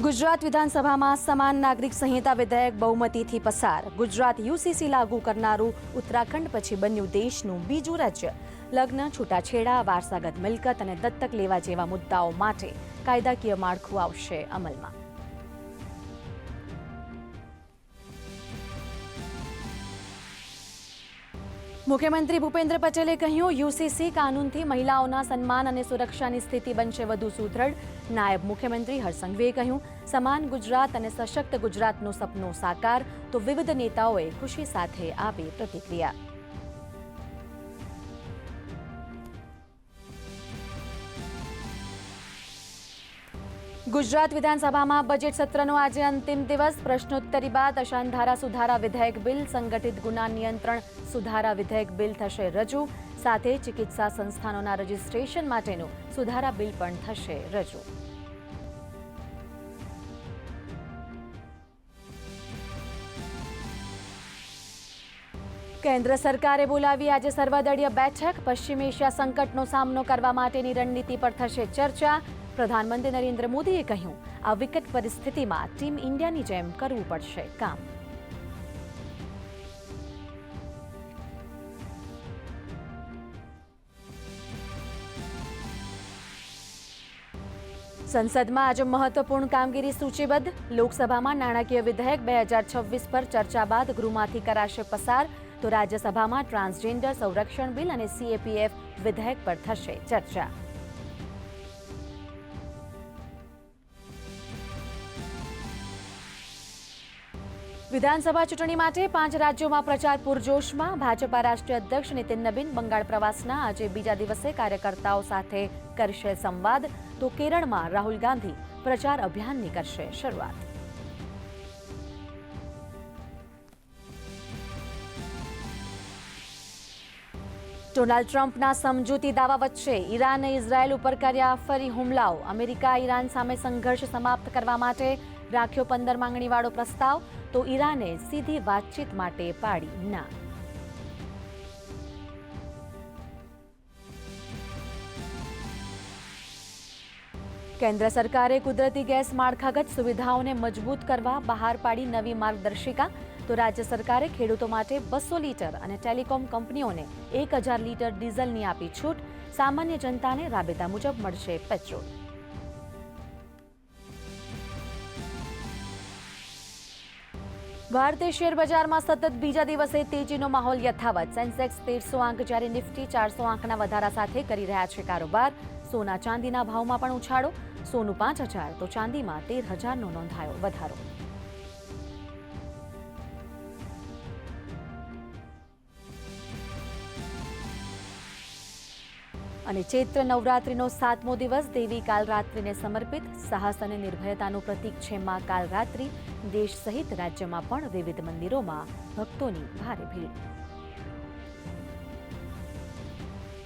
ગુજરાત વિધાનસભામાં સમાન નાગરિક સંહિતા વિધેયક બહુમતીથી પસાર. ગુજરાત યુસીસી લાગુ કરનારું ઉત્તરાખંડ પછી બન્યું દેશનું બીજું રાજ્ય. લગ્ન, છૂટાછેડા, વારસાગત મિલકત અને દત્તક લેવા જેવા મુદ્દાઓ માટે કાયદાકીય માળખું આવશે અમલમાં. મુખ્યમંત્રી ભૂપેન્દ્ર પટેલે કહ્યું, યુસીસી કાનૂનથી મહિલાઓના સન્માન અને સુરક્ષાની સ્થિતિ બનશે વધુ સુદૃઢ. નાયબ મુખ્યમંત્રી હર્ષ સંઘવીએ કહ્યું, સમાન ગુજરાત અને સશક્ત ગુજરાતનું સપનું સાકાર. તો વિવિધ નેતાઓએ ખુશી સાથે આપી પ્રતિક્રિયા. ગુજરાત વિધાનસભામાં બજેટ સત્રનો આજે અંતિમ દિવસ. પ્રશ્નોત્તરી બાદ અશાંતધારા સુધારા વિધેયક બિલ, સંગઠિત ગુના નિયંત્રણ સુધારા વિધેયક બિલ થશે રજૂ. સાથે ચિકિત્સા સંસ્થાનોના રજીસ્ટ્રેશન માટેનું સુધારા બિલ પણ થશે રજૂ. કેન્દ્ર સરકારે બોલાવી આજે સર્વદળીય બેઠક. પશ્ચિમ એશિયા સંકટનો સામનો કરવા માટેની રણનીતિ પર થશે ચર્ચા. પ્રધાનમંત્રી નરેન્દ્ર મોદીએ કહ્યું, આ વિકટ પરિસ્થિતિમાં ટીમ ઇન્ડિયાની જેમ કરવું પડશે કામ. સંસદમાં આજે મહત્વપૂર્ણ કામગીરી સૂચિબદ્ધ. લોકસભામાં નાણાકીય વિધેયક 2026 પર ચર્ચા બાદ ગૃહમાંથી કરાશે પસાર. તો રાજ્યસભામાં ટ્રાન્સજેન્ડર સંરક્ષણ બિલ અને સીએપીએફ વિધેયક પર થશે ચર્ચા. વિધાનસભા ચૂંટણી માટે 5 રાજ્યોમાં પ્રચાર પૂરજોશમાં. ભાજપા રાષ્ટ્રીય અધ્યક્ષ નીતિન નબીન બંગાળ પ્રવાસના આજે બીજા દિવસે કાર્યકર્તાઓ સાથે કરશે સંવાદ. તો કેરળમાં રાહુલ ગાંધી પ્રચાર અભિયાનની કરશે શરૂઆત. ડોનાલ્ડ ટ્રમ્પના સમજૂતી દાવા વચ્ચે ઈરાને ઇઝરાયેલ ઉપર કર્યા ફરી હુમલાઓ. અમેરિકા ઈરાન સામે સંઘર્ષ સમાપ્ત કરવા માટે રાખ્યો 15 માંગણીવાળો પ્રસ્તાવ. તો ઈરાને સીધી વાતચીત માટે પાડી ના. કેન્દ્ર સરકારે કુદરતી ગેસ માળખાગત સુવિધાઓને મજબૂત કરવા બહાર પાડી નવી માર્ગદર્શિકા. તો રાજ્ય સરકારે ખેડૂતો માટે 200 લીટર અને ટેલિકોમ કંપનીઓને 1000 લીટર ડીઝલની આપી છૂટ. સામાન્ય જનતાને રાબેતા મુજબ મળશે પેટ્રોલ. ભારતીય શેર બજારમાં સતત બીજા દિવસે તેજીનો માહોલ યથાવત. સેન્સેક્સ 1300 આંક જ્યારે નિફ્ટી 400 આંકના વધારા સાથે કરી રહ્યા છે કારોબાર. સોના ચાંદીના ભાવમાં પણ ઉછાળો. સોનું 5000 તો ચાંદીમાં 13000નો નોંધાયો વધારો. અને ચૈત્ર નવરાત્રિનો 7મો દિવસ દેવી કાલરાત્રિને સમર્પિત. સાહસ અને નિર્ભયતાનું પ્રતીક છે મા કાલરાત્રિ. દેશ સહિત રાજ્યમાં પણ વિવિધ મંદિરોમાં ભક્તોની ભારે ભીડ.